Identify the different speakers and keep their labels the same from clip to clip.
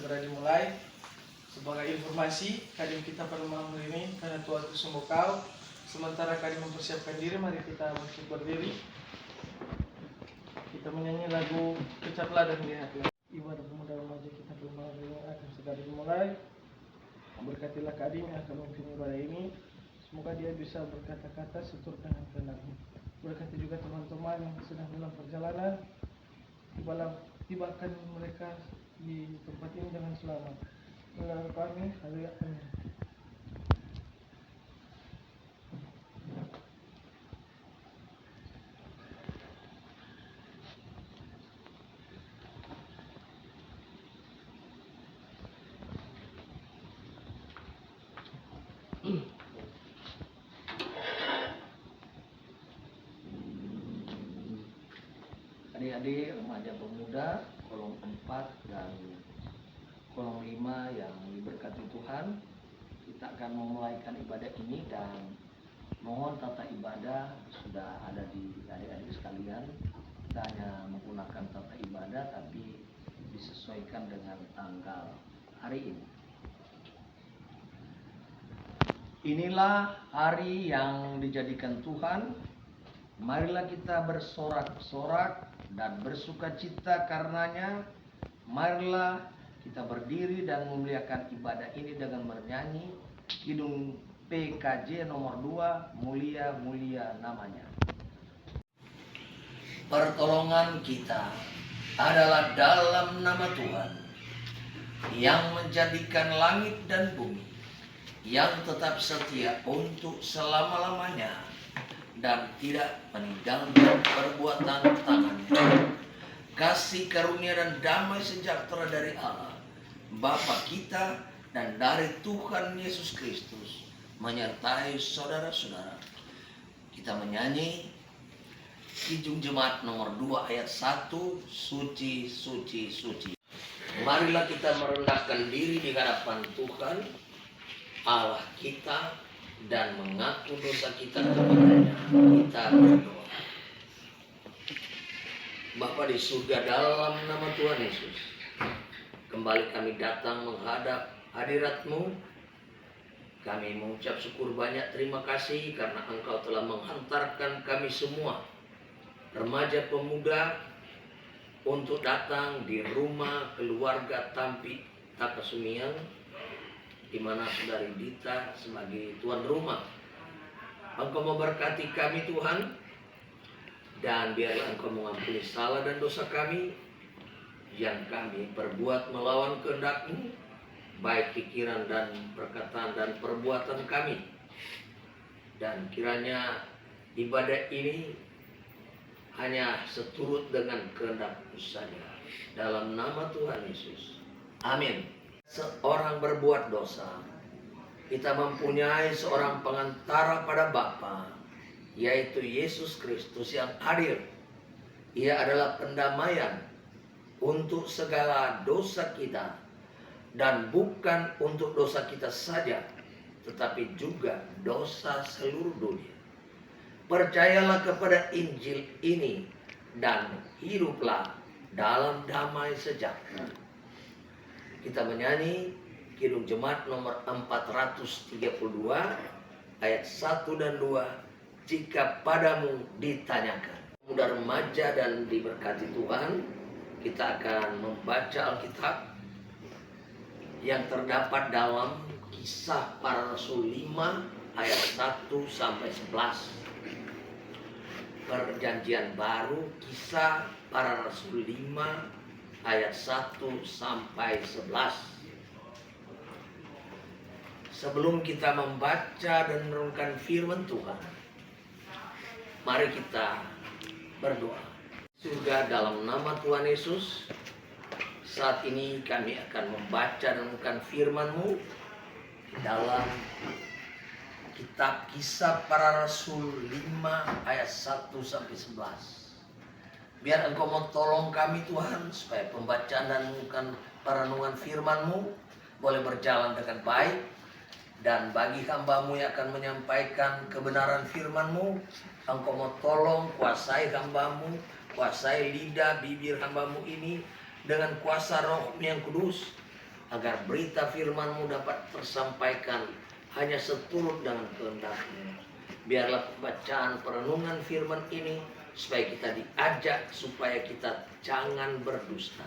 Speaker 1: segera dimulai. Sebagai informasi, kadim kita pada malam hari ini karena Tuhan sembuh kau. Sementara kadim mempersiapkan diri, mari kita berdiri. Kita menyanyi lagu Kecaplah dan Lihatlah. Ibadah pemuda remaja kita pada malam hari ini akan segera dimulai. Berkatilah kadim yang akan memimpin ibadah ini. Semoga dia bisa berkata-kata seturut dengan kehendak-Mu. Berkati juga teman-teman yang sedang dalam perjalanan. Tibakan mereka di tempat ini dengan selamat. Melalui kami, haleluya, amin.
Speaker 2: Adik-adik remaja pemuda kolom 4 dan kolom 5 yang diberkati Tuhan, kita akan memulaikan ibadah ini dan mohon tata ibadah sudah ada di adik-adik sekalian. Kita hanya menggunakan tata ibadah tapi disesuaikan dengan tanggal hari ini. Inilah hari yang dijadikan Tuhan. Marilah kita bersorak-sorak dan bersuka cita karenanya. Marilah kita berdiri dan memuliakan ibadah ini dengan bernyanyi Kidung PKJ nomor 2, Mulia Mulia Namanya. Pertolongan kita adalah dalam nama Tuhan yang menjadikan langit dan bumi, yang tetap setia untuk selama-lamanya dan tidak meninggalkan perbuatan tangannya. Kasih karunia dan damai sejahtera dari Allah Bapa kita dan dari Tuhan Yesus Kristus menyertai saudara-saudara. Kita menyanyi Kijung Jemaat nomor 2 ayat 1, Suci, Suci, Suci. Marilah kita merendahkan diri di hadapan Tuhan Allah kita dan mengaku dosa kita kepadanya. Kita berdoa. Bapa di surga, dalam nama Tuhan Yesus, kembali kami datang menghadap hadirat-Mu. Kami mengucap syukur banyak terima kasih karena Engkau telah menghantarkan kami semua remaja pemuda untuk datang di rumah keluarga Tampi Takasumiang, di mana Saudari Dita sebagai tuan rumah. Engkau memberkati kami Tuhan, dan biarlah Engkau mengampuni salah dan dosa kami yang kami perbuat melawan kehendak-Mu, baik pikiran dan perkataan dan perbuatan kami. Dan kiranya ibadah ini hanya seturut dengan kehendak-Mu saja. Dalam nama Tuhan Yesus. Amin. Seorang berbuat dosa, kita mempunyai seorang pengantara pada Bapa, yaitu Yesus Kristus yang hadir. Ia adalah pendamaian untuk segala dosa kita, dan bukan untuk dosa kita saja, tetapi juga dosa seluruh dunia. Percayalah kepada Injil ini dan hiduplah dalam damai sejahtera. Kita menyanyi Kidung Jemaat nomor 432 ayat 1 dan 2. Jika padamu ditanyakan. Pemuda remaja dan diberkati Tuhan, kita akan membaca Alkitab yang terdapat dalam Kisah Para Rasul 5 ayat 1 sampai 11. Perjanjian Baru, Kisah Para Rasul 5 ayat 1 sampai 11. Sebelum kita membaca dan merenungkan firman Tuhan, mari kita berdoa. Surga, dalam nama Tuhan Yesus, saat ini kami akan membaca dan merenungkan firman-Mu dalam kitab Kisah Para Rasul 5 ayat 1 sampai 11. Biar Engkau mau tolong kami Tuhan, supaya pembacaan dan perenungan firman-Mu boleh berjalan dengan baik. Dan bagi hamba-Mu yang akan menyampaikan kebenaran firman-Mu, Engkau mau tolong kuasai hamba-Mu, kuasai lidah bibir hamba-Mu ini dengan kuasa Roh yang kudus, agar berita firman-Mu dapat tersampaikan hanya seturut dengan kehendak-Mu. Biarlah pembacaan perenungan firman ini supaya kita diajak supaya kita jangan berdusta.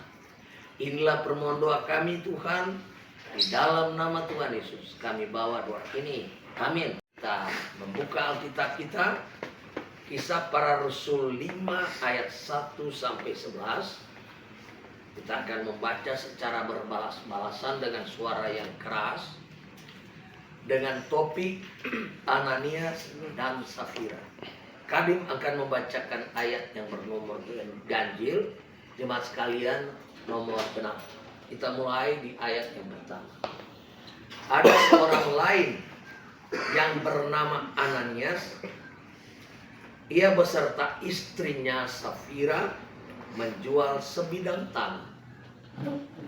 Speaker 2: Inilah permohonan doa kami Tuhan, di dalam nama Tuhan Yesus kami bawa doa ini. Amin. Kita membuka Alkitab kita, Kisah Para Rasul 5 ayat 1 sampai 11. Kita akan membaca secara berbalas-balasan dengan suara yang keras, dengan topik Ananias dan Safira. Kadim akan membacakan ayat yang bernomor ganjil. Jemaat sekalian, nomor genap. Kita mulai di ayat yang pertama. Ada seorang lain yang bernama Ananias. Ia beserta istrinya Safira menjual sebidang tanah.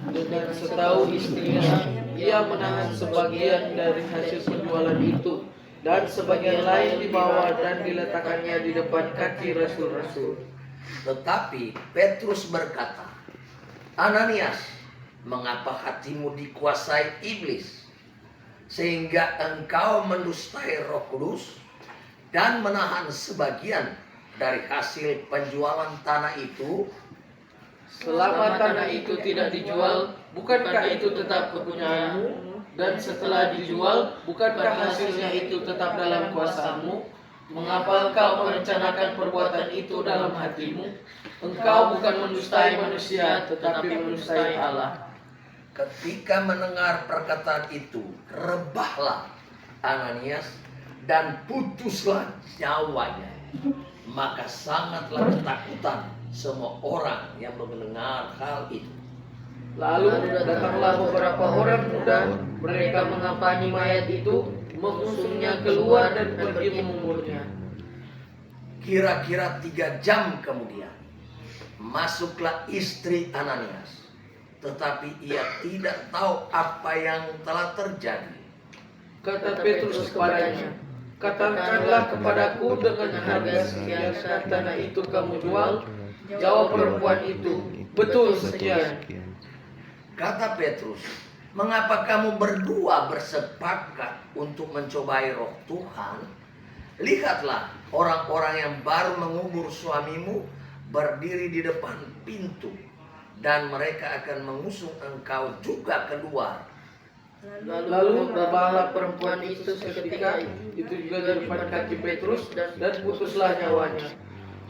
Speaker 1: Dengan setahu istrinya, ia menahan sebagian dari hasil penjualan itu, dan sebagian lain dibawa dan diletakkannya di depan kaki rasul-rasul.
Speaker 2: Tetapi Petrus berkata, Ananias, mengapa hatimu dikuasai iblis, sehingga engkau mendustai Roh Kudus dan menahan sebagian dari hasil penjualan tanah itu?
Speaker 1: Selama tanah itu tidak dijual, bukankah itu tetap kepunyaanmu? Dan setelah dijual, bukankah hasilnya itu tetap dalam kuasamu? Mengapa engkau merencanakan perbuatan itu dalam hatimu? Engkau bukan mendustai manusia, tetapi mendustai Allah.
Speaker 2: Ketika mendengar perkataan itu, rebahlah Ananias dan putuslah nyawanya. Maka sangatlah ketakutan semua orang yang mendengar hal itu.
Speaker 1: Lalu datanglah beberapa orang muda, mereka mengampani mayat itu, mengusungnya keluar dan pergi menguburnya.
Speaker 2: Kira-kira 3 jam kemudian, masuklah istri Ananias, tetapi ia tidak tahu apa yang telah terjadi.
Speaker 1: Kata Petrus kepadanya, katakanlah kepadaku dengan harga sekian tanah itu kamu jual. Jawab perempuan itu, betul sekian.
Speaker 2: Kata Petrus, mengapa kamu berdua bersepakat untuk mencobai Roh Tuhan? Lihatlah, orang-orang yang baru mengubur suamimu berdiri di depan pintu, dan mereka akan mengusung engkau juga keluar.
Speaker 1: Lalu rebahlah perempuan itu seketika itu juga di depan kaki Petrus, dan putuslah nyawanya.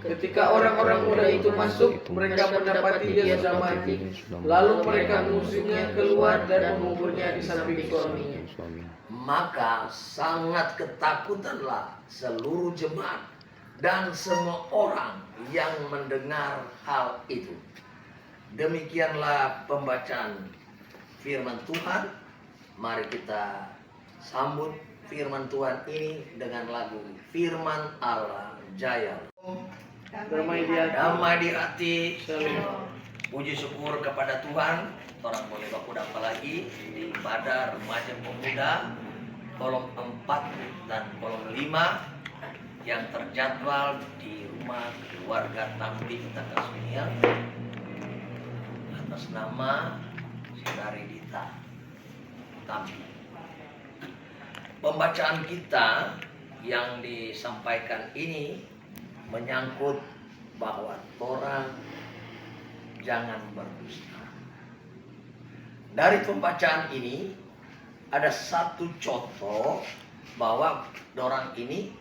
Speaker 1: Ketika orang-orang muda itu masuk, mereka mendapati dia sudah mati. Lalu mereka mengusungnya keluar dan menguburnya di samping suaminya.
Speaker 2: Maka sangat ketakutanlah seluruh jemaat dan semua orang yang mendengar hal itu. Demikianlah pembacaan firman Tuhan. Mari kita sambut firman Tuhan ini dengan lagu Firman Allah Jaya.
Speaker 1: Damai
Speaker 2: di hati.
Speaker 1: Shalom.
Speaker 2: Puji syukur kepada Tuhan. Orang boleh baku apa lagi di ibadah remaja pemuda kolom 4 dan kolom 5 yang terjadwal di rumah keluarga Tambi Tanggal Sunial atas nama Saudari Dita Tambi. Pembacaan kita yang disampaikan ini menyangkut bahwa orang jangan berdusta. Dari pembacaan ini ada satu contoh bahwa orang ini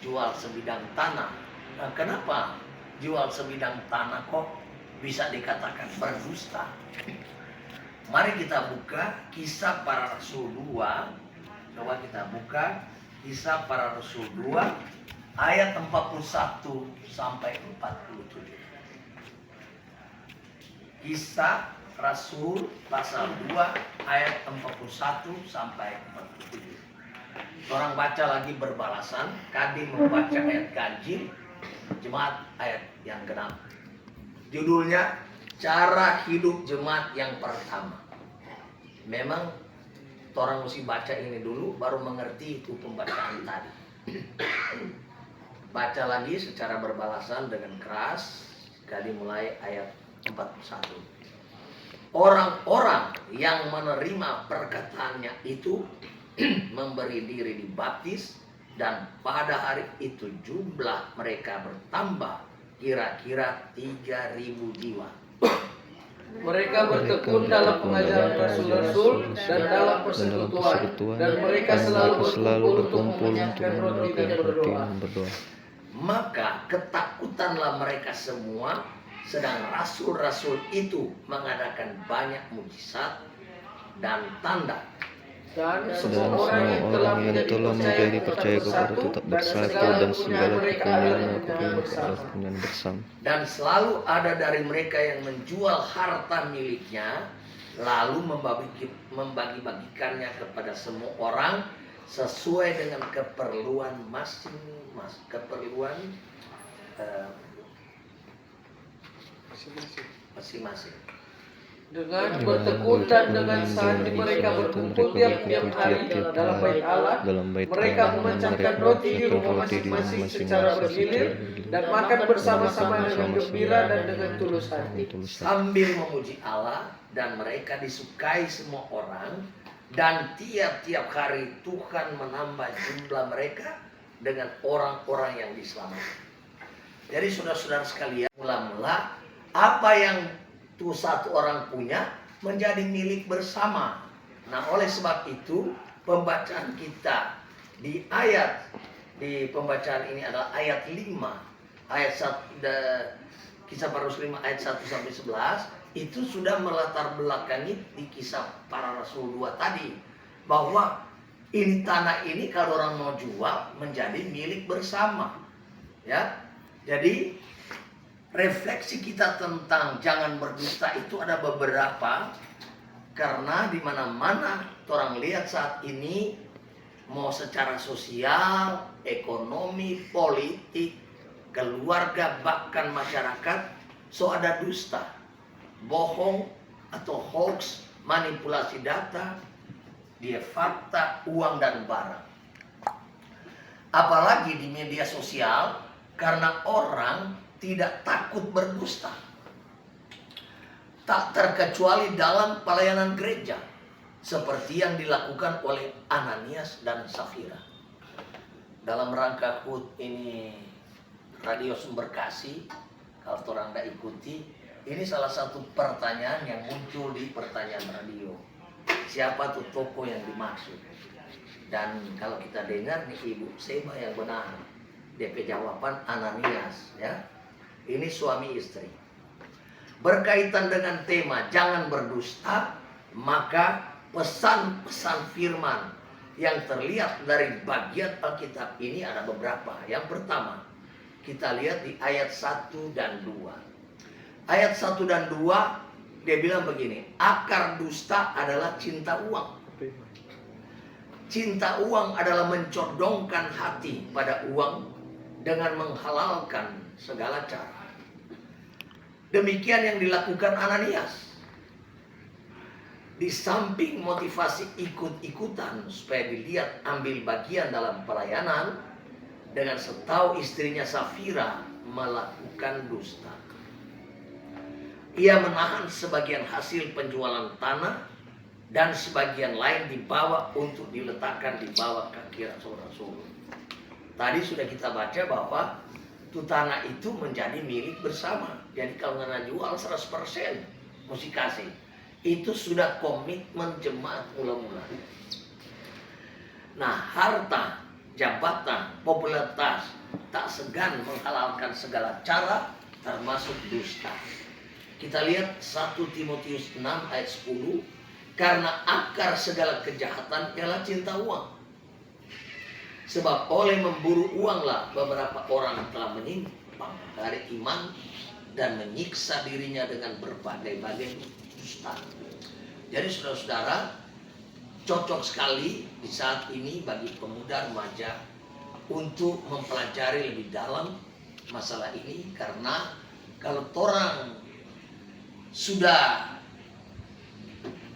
Speaker 2: jual sebidang tanah. Nah, kenapa jual sebidang tanah kok bisa dikatakan berdusta? Mari kita buka Kisah Para Rasul 2. Coba kita buka Kisah Para Rasul 2 ayat 41 sampai 47. Kisah Rasul pasal 2 ayat 41 sampai 47. Orang baca lagi berbalasan, Kadim membaca ayat ganjil, jemaat ayat yang genap. Judulnya Cara Hidup Jemaat yang Pertama. Memang orang mesti baca ini dulu baru mengerti itu pembacaan tadi. Baca lagi secara berbalasan dengan keras. Kali mulai ayat 41. orang-orang yang menerima perkataannya itu memberi diri dibaptis, dan pada hari itu jumlah mereka bertambah kira-kira 3.000 jiwa.
Speaker 1: Mereka bertekun dalam pengajaran rasul-rasul dan dalam persekutuan, dan mereka selalu berkumpul untuk menyaksikan roti dan berdoa.
Speaker 2: Maka ketakutanlah mereka semua, sedang rasul-rasul itu mengadakan banyak mukjizat dan tanda.
Speaker 1: Dan semua orang yang telah menjadi percaya kepada tetap bersatu, dan segala kepunyaan bersama.
Speaker 2: Dan selalu ada dari mereka yang menjual harta miliknya, lalu membagi-bagikannya kepada semua orang sesuai dengan keperluan masing-masing.
Speaker 1: Dengan bertekun dan dengan sehati mereka berkumpul tiap-tiap hari dalam bait Allah, mereka memecahkan roti di rumah masing-masing secara bergilir dan makan bersama-sama dengan gembira dan dengan tulus hati,
Speaker 2: sambil memuji Allah, dan mereka disukai semua orang, dan tiap-tiap hari Tuhan menambah jumlah mereka dengan orang-orang yang diselamatkan. Jadi saudara-saudara sekalian, mula-mula apa yang tuh satu orang punya menjadi milik bersama. Nah, oleh sebab itu pembacaan kita di pembacaan ini adalah ayat 5, ayat 1, Kisah Para Rasul 5 ayat 1 sampai 11, itu sudah melatar belakangi di Kisah Para Rasul 2 tadi, bahwa ini tanah ini kalau orang mau jual menjadi milik bersama. Ya. Jadi refleksi kita tentang jangan berdusta itu ada beberapa, karena di mana-mana orang lihat saat ini, mau secara sosial, ekonomi, politik, keluarga, bahkan masyarakat, so ada dusta, bohong atau hoax, manipulasi data, dia fakta, uang dan barang. Apalagi di media sosial, karena orang tidak takut berdusta. Tak terkecuali dalam pelayanan gereja, seperti yang dilakukan oleh Ananias dan Safira. Dalam rangka HUT ini, Radio Sumber Kasih, kalau orang tidak ikuti, ini salah satu pertanyaan yang muncul di pertanyaan radio. Siapa tuh tokoh yang dimaksud? Dan kalau kita dengar nih Ibu Seba yang benar, DP jawaban Ananias, ya. Ini suami istri. Berkaitan dengan tema jangan berdusta, maka pesan-pesan firman yang terlihat dari bagian Alkitab ini ada beberapa. Yang pertama, kita lihat di ayat 1 dan 2. Ayat 1 dan 2, dia bilang begini, akar dusta adalah cinta uang. Cinta uang adalah mencondongkan hati pada uang dengan menghalalkan segala cara. Demikian yang dilakukan Ananias. Di samping motivasi ikut-ikutan supaya dilihat ambil bagian dalam pelayanan, dengan setahu istrinya Safira melakukan dusta. Ia menahan sebagian hasil penjualan tanah dan sebagian lain dibawa untuk diletakkan di bawah kaki rasul-rasul. Tadi sudah kita baca bahwa itu tanah itu menjadi milik bersama. Jadi kalau nggak jual 100% mesti kasih. Itu sudah komitmen jemaat mula-mula. Nah, harta, jabatan, popularitas tak segan menghalalkan segala cara, termasuk dusta. Kita lihat 1 Timotius 6 ayat 10, karena akar segala kejahatan ialah cinta uang. Sebab oleh memburu uanglah beberapa orang telah menyimpang dari iman dan menyiksa dirinya dengan berbagai-bagai dusta. Jadi saudara-saudara, cocok sekali di saat ini bagi pemuda remaja untuk mempelajari lebih dalam masalah ini, karena kalau orang sudah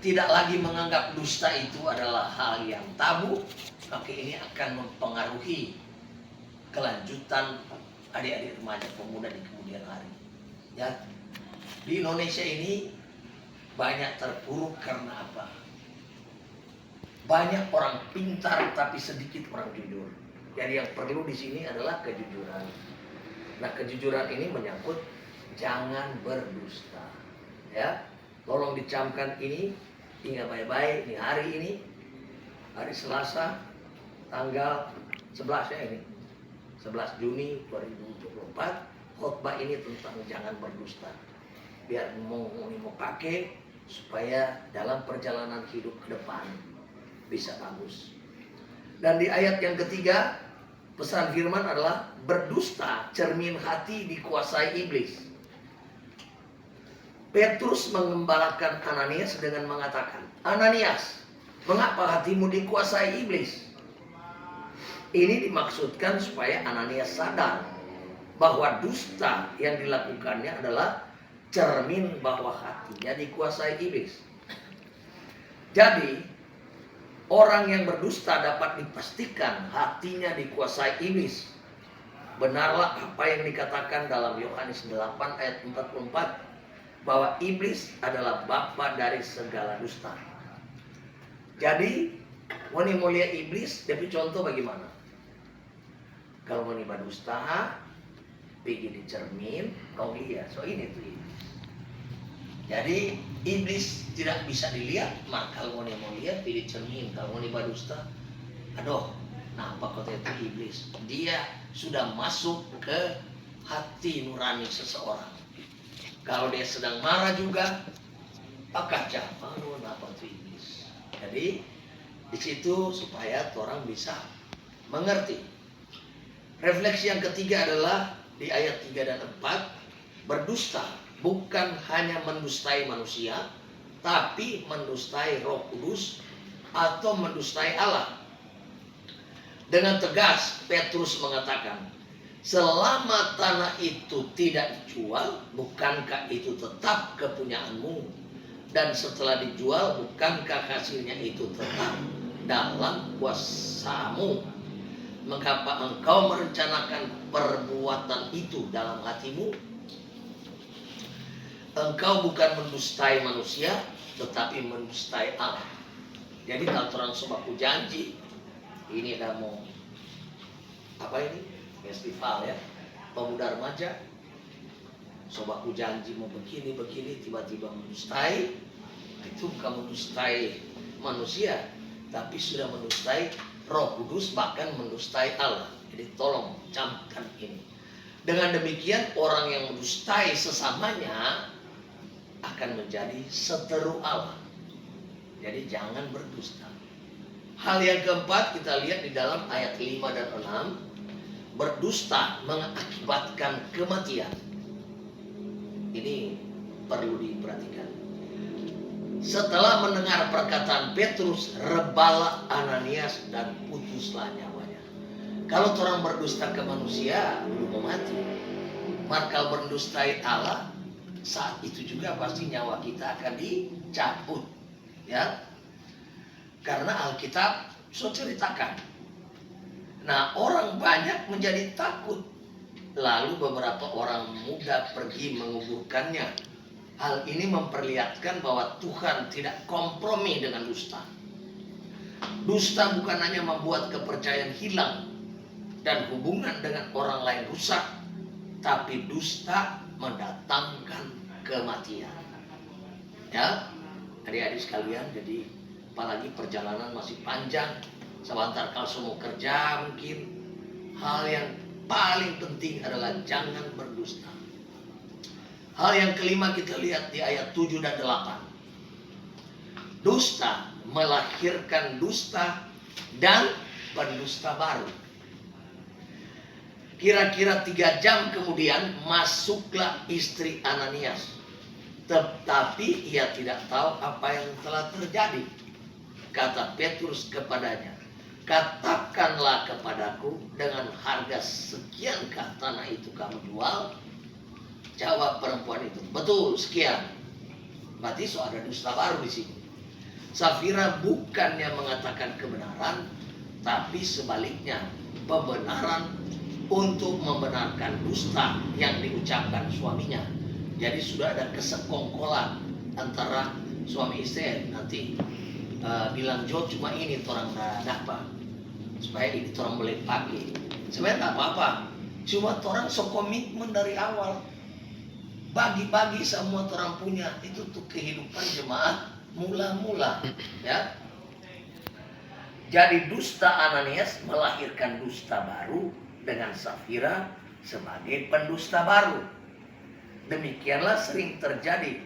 Speaker 2: tidak lagi menganggap dusta itu adalah hal yang tabu, maka ini akan mempengaruhi kelanjutan adik-adik remaja pemuda di kemudian hari. Ya, di Indonesia ini banyak terpuruk karena apa? Banyak orang pintar tapi sedikit orang jujur. Jadi yang perlu di sini adalah kejujuran. Nah, kejujuran ini menyangkut jangan berdusta. Ya, tolong dicamkan ini, ingat baik-baik. Ini hari Selasa, tanggal 11 ya ini, 11 Juni 2024. Khotbah ini tentang jangan berdusta. Biar mau pakai supaya dalam perjalanan hidup ke depan bisa bagus. Dan di ayat yang ketiga, pesan firman adalah berdusta, cermin hati dikuasai iblis. Petrus mengembalakan Ananias dengan mengatakan, Ananias, mengapa hatimu dikuasai iblis? Ini dimaksudkan supaya Ananias sadar bahwa dusta yang dilakukannya adalah cermin bahwa hatinya dikuasai iblis. Jadi orang yang berdusta dapat dipastikan hatinya dikuasai iblis. Benarlah apa yang dikatakan dalam Yohanes 8 ayat 44 bahwa iblis adalah bapa dari segala dusta. Jadi wani mulia iblis, tapi contoh bagaimana? Kalau wani berdusta, pergi di cermin, kau lihat, so ini tuh iblis. Jadi iblis tidak bisa dilihat, maka kalau mau lihat pilih cermin. Kalau mau berdusta, aduh, nampak kota itu iblis. Dia sudah masuk ke hati nurani seseorang. Kalau dia sedang marah juga, apakah siapa? Nampak itu iblis. Jadi di situ supaya orang bisa mengerti. Refleksi yang ketiga adalah di ayat 3 dan 4, berdusta bukan hanya mendustai manusia, tapi mendustai Roh Kudus atau mendustai Allah. Dengan tegas Petrus mengatakan, selama tanah itu tidak dijual, bukankah itu tetap kepunyaanmu? Dan setelah dijual, bukankah hasilnya itu tetap dalam kuasamu? Mengapa engkau merencanakan perbuatan itu dalam hatimu? Engkau bukan mendustai manusia, tetapi mendustai Allah. Jadi kalau orang sobaku janji, ini ada mau apa ini? Festival ya, pemuda remaja. Sobaku janji mau begini, tiba-tiba mendustai. Itu bukan mendustai manusia, tapi sudah mendustai Roh Kudus, bahkan mendustai Allah. Jadi tolong camkan ini. Dengan demikian orang yang mendustai sesamanya akan menjadi seteru Allah. Jadi jangan berdusta. Hal yang keempat kita lihat di dalam ayat 5 dan 6. Berdusta mengakibatkan kematian. Ini perlu diperhatikan. Setelah mendengar perkataan Petrus, rebalah Ananias dan putuslah nyawanya. Kalau orang berdusta ke manusia, belum mau mati. Maka berdustai Allah, saat itu juga pasti nyawa kita akan dicabut, ya. Karena Alkitab sudah ceritakan. Nah, orang banyak menjadi takut. Lalu beberapa orang muda pergi menguburkannya. Hal ini memperlihatkan bahwa Tuhan tidak kompromi dengan dusta. Dusta bukan hanya membuat kepercayaan hilang dan hubungan dengan orang lain rusak, tapi dusta mendatangkan kematian. Ya, adik-adik sekalian, jadi apalagi perjalanan masih panjang, sebentar kalau semua kerja mungkin, hal yang paling penting adalah jangan berdusta. Hal yang kelima kita lihat di ayat 7 dan 8. Dusta melahirkan dusta dan pendusta baru. Kira-kira 3 jam kemudian masuklah istri Ananias. Tetapi ia tidak tahu apa yang telah terjadi. Kata Petrus kepadanya, katakanlah kepadaku, dengan harga sekiankah tanah itu kamu jual? Jawab perempuan itu, betul sekian. Berarti so ada dusta baru di sini. Safira bukannya mengatakan kebenaran, tapi sebaliknya pembenaran untuk membenarkan dusta yang diucapkan suaminya. Jadi sudah ada kesekongkolan antara suami istri nanti bilang Jo cuma ini orang dapat supaya ini orang boleh pakai. Sebenarnya tak apa-apa, cuma orang so komitmen dari awal, bagi-bagi semua orang punya itu tuh kehidupan jemaat mula-mula, ya. Jadi dusta Ananias melahirkan dusta baru dengan Safira sebagai pendusta baru. Demikianlah sering terjadi.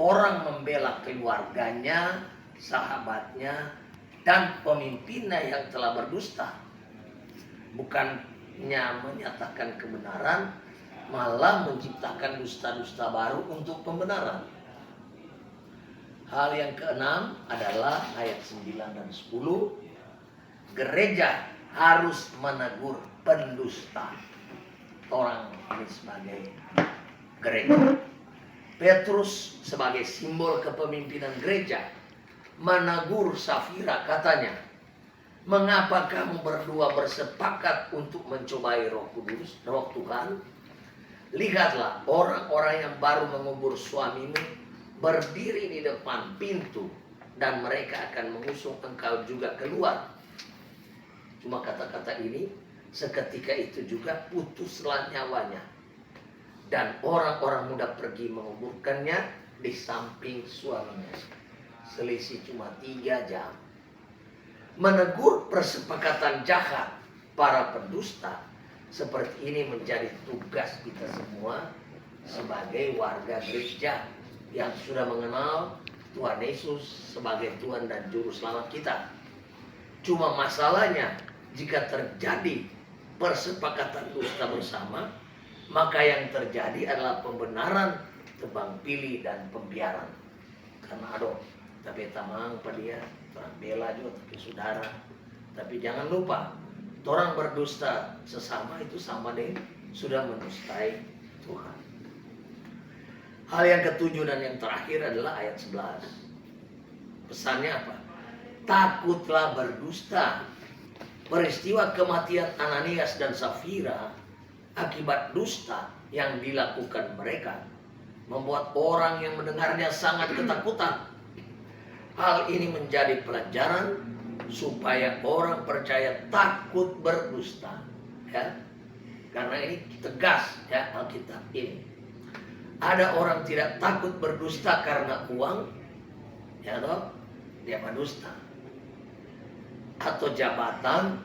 Speaker 2: Orang membela keluarganya, sahabatnya, dan pemimpinnya yang telah berdusta. Bukannya menyatakan kebenaran, malah menciptakan dusta-dusta baru untuk pembenaran. Hal yang keenam adalah ayat 9 dan 10. Gereja harus menegur pendusta. Orang ini sebagai gereja. Petrus sebagai simbol kepemimpinan gereja menegur Safira, katanya, mengapa kamu berdua bersepakat untuk mencobai Roh Kudus, Roh Tuhan? Lihatlah, orang-orang yang baru mengubur suamimu berdiri di depan pintu dan mereka akan mengusung engkau juga keluar. Cuma kata-kata ini, seketika itu juga putuslah nyawanya. Dan orang-orang muda pergi menguburkannya di samping suaminya. Selisih cuma 3 jam. Menegur persepakatan jahat para pendusta seperti ini menjadi tugas kita semua sebagai warga gereja yang sudah mengenal Tuhan Yesus sebagai Tuhan dan Juru Selamat kita. Cuma masalahnya, jika terjadi persepakatan dusta bersama, maka yang terjadi adalah pembenaran tebang pilih dan pembiaran. Karena aduh, tapi tamang pada dia, orang bela juga tapi saudara. Tapi jangan lupa, orang berdusta sesama itu sama dengan sudah mendustai Tuhan. Hal yang ketujuh dan yang terakhir adalah ayat 11. Pesannya apa? Takutlah berdusta. Peristiwa kematian Ananias dan Safira akibat dusta yang dilakukan mereka membuat orang yang mendengarnya sangat ketakutan. Hal ini menjadi pelajaran supaya orang percaya takut berdusta, ya. Karena ini tegas, ya, Alkitab ini. Ada orang tidak takut berdusta karena uang, ya toh, dia berdusta. Atau jabatan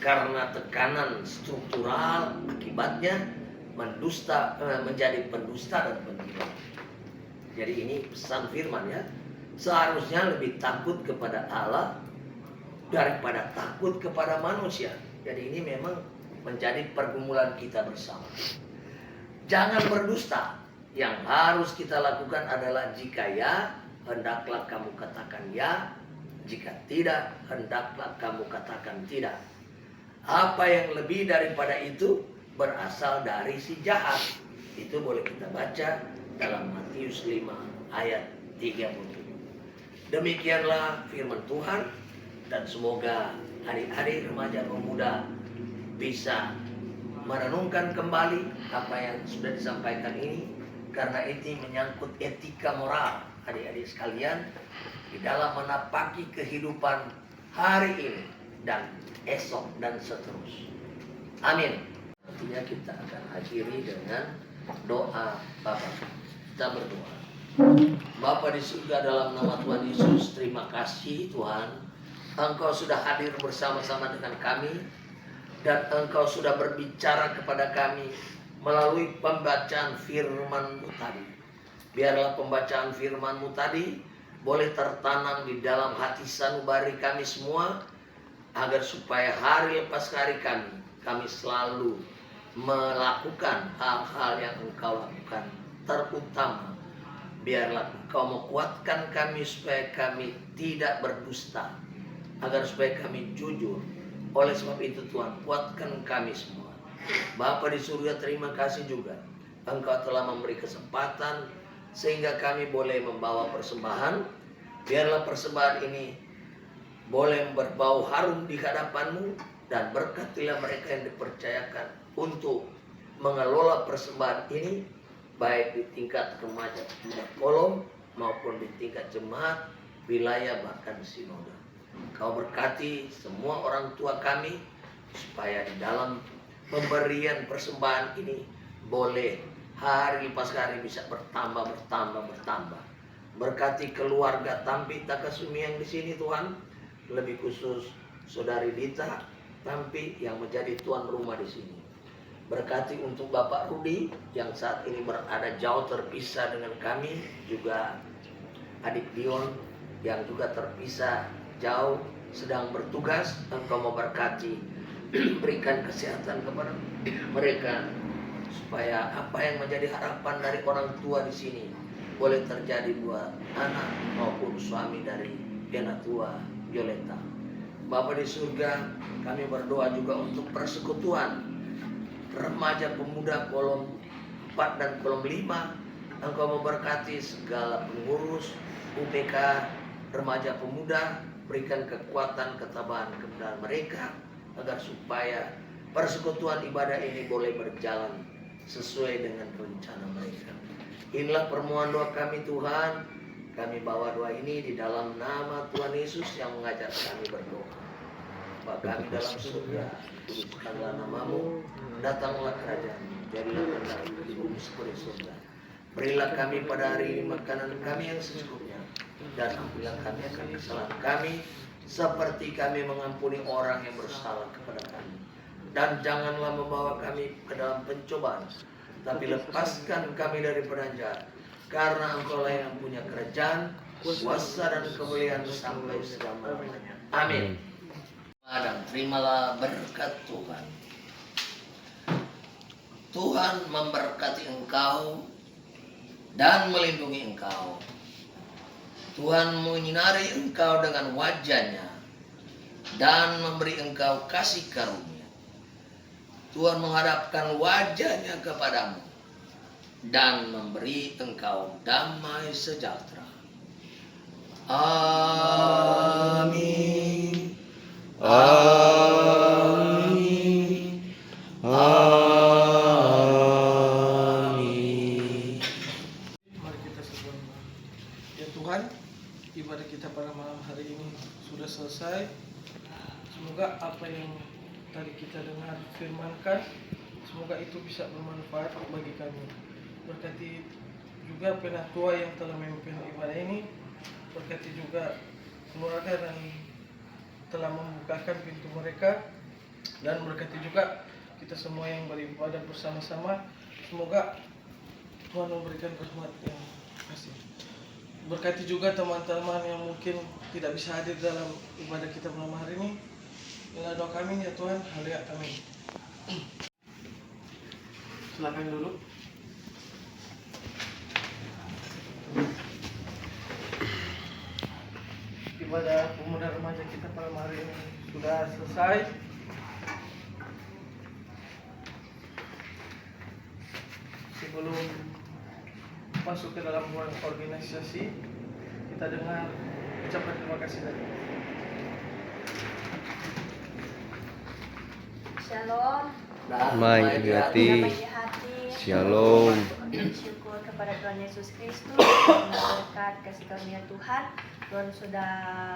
Speaker 2: karena tekanan struktural, akibatnya menjadi pendusta dan penggila. Jadi ini pesan firman, ya. Seharusnya lebih takut kepada Allah daripada takut kepada manusia. Jadi ini memang menjadi pergumulan kita bersama. Jangan berdusta. Yang harus kita lakukan adalah jika ya, hendaklah kamu katakan ya. Jika tidak, hendaklah kamu katakan tidak. Apa yang lebih daripada itu berasal dari si jahat. Itu boleh kita baca dalam Matius 5 ayat 30. Demikianlah firman Tuhan. Dan semoga adik-adik remaja pemuda bisa merenungkan kembali apa yang sudah disampaikan ini. Karena ini menyangkut etika moral adik-adik sekalian di dalam menapaki kehidupan hari ini dan esok dan seterusnya. Amin. Nantinya kita akan akhiri dengan doa Bapa. Kita berdoa. Bapa di surga, dalam nama Tuhan Yesus, terima kasih Tuhan, Engkau sudah hadir bersama-sama dengan kami dan Engkau sudah berbicara kepada kami melalui pembacaan firman-Mu tadi. Biarlah pembacaan firman-Mu tadi boleh tertanam di dalam hati sanubari kami semua, agar supaya hari lepas hari kami selalu melakukan hal-hal yang Engkau lakukan. Terutama, biarlah Engkau menguatkan kami supaya kami tidak berdusta, agar supaya kami jujur. Oleh sebab itu Tuhan, kuatkan kami semua. Bapa di surga, terima kasih juga Engkau telah memberi kesempatan sehingga kami boleh membawa persembahan. Biarlah persembahan ini boleh berbau harum di hadapan-Mu, dan berkatilah mereka yang dipercayakan untuk mengelola persembahan ini, baik di tingkat remaja pemuda kolom maupun di tingkat jemaat, wilayah, bahkan sinode. Kau berkati semua orang tua kami supaya di dalam pemberian persembahan ini boleh hari lepas hari bisa bertambah. Berkati keluarga Tampi Takasumi yang di sini Tuhan, lebih khusus Saudari Dita Tampi yang menjadi tuan rumah di sini. Berkati untuk Bapak Rudi yang saat ini berada jauh terpisah dengan kami, juga adik Dion yang juga terpisah jauh sedang bertugas. Engkau mau berkati, berikan kesehatan kepada mereka supaya apa yang menjadi harapan dari orang tua di sini boleh terjadi buat anak maupun suami dari Penatua Violeta. Bapa di surga, kami berdoa juga untuk persekutuan remaja pemuda kolom 4 dan kolom 5. Engkau memberkati segala pengurus UPK remaja pemuda, berikan kekuatan ketabahan kepada mereka agar supaya persekutuan ibadah ini boleh berjalan sesuai dengan rencana mereka. Inilah permohonan doa kami Tuhan. Kami bawa doa ini di dalam nama Tuhan Yesus yang mengajar kami berdoa. Bapa kami dalam surga, dikuduskanlah namamu, datanglah kerajaan-Mu, jadilah kehendakmu di bumi seperti surga. Berilah kami pada hari ini makanan kami yang secukupnya, dan ampunilah kami akan kesalahan kami, seperti kami mengampuni orang yang bersalah kepada kami. Dan janganlah membawa kami ke dalam pencobaan, tapi lepaskan kami dari jahat, karena Engkaulah yang punya kerajaan, kuasa dan kemuliaan sampai selama-lamanya. Amin. Dan terimalah berkat Tuhan. Tuhan memberkati engkau dan melindungi engkau. Tuhan menyinari engkau dengan wajah-Nya dan memberi engkau kasih karunia. Tuhan menghadapkan wajah-Nya kepadamu dan memberi engkau damai sejahtera. Amin. Amin. Amin.
Speaker 1: Mari kita berdoa. Ya Tuhan, ibadah kita pada malam hari ini sudah selesai. Semoga apa yang tadi kita dengar firmankan, semoga itu bisa bermanfaat bagi kami. Berkati juga penatua yang telah memimpin ibadah ini. Berkati juga keluarga dan telah membukakan pintu mereka, dan berkati juga kita semua yang beribadah bersama-sama. Semoga Tuhan memberikan rahmat yang kasih. Berkati juga teman-teman yang mungkin tidak bisa hadir dalam ibadah kita malam hari ini. Inilah doa kami ya Tuhan. Haleluya. Amin. Silakan dulu. Ibadah pemuda remaja kita pada hari ini sudah selesai. Sebelum masuk ke dalam ruang organisasi, kita dengar ucapan terima kasih dari
Speaker 3: Shalom.
Speaker 4: Damai di hati.
Speaker 3: Damai di hati.
Speaker 4: Shalom.
Speaker 3: Syukur kepada Tuhan Yesus Kristus karena berkat kasih karunia Tuhan. Tuhan sudah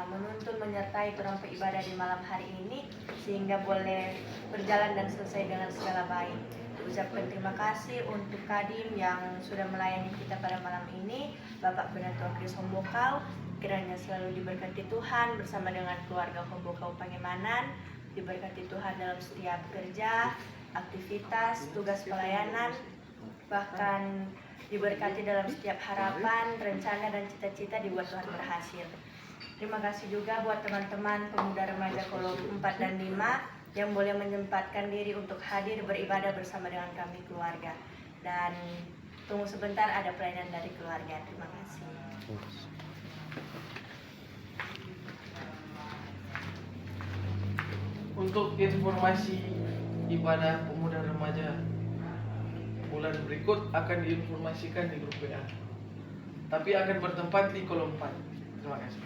Speaker 3: menuntun menyertai orang beribadah di malam hari ini sehingga boleh berjalan dan selesai dengan segala baik. Ucapkan terima kasih untuk Kadim yang sudah melayani kita pada malam ini, Bapak Penatua Kris Hombokau. Kiranya selalu diberkati Tuhan bersama dengan keluarga Hombokau Pangemanan. Diberkati Tuhan dalam setiap kerja, aktivitas, tugas pelayanan, bahkan diberkati dalam setiap harapan, rencana, dan cita-cita dibuat Tuhan berhasil. Terima kasih juga buat teman-teman pemuda remaja kolom 4 dan 5 yang boleh menyempatkan diri untuk hadir beribadah bersama dengan kami keluarga. Dan tunggu sebentar, ada pelayanan dari keluarga. Terima kasih.
Speaker 1: Untuk informasi ibadah pemuda remaja bulan berikut akan diinformasikan di grup WA, tapi akan bertempat di kolom 4. Terima kasih.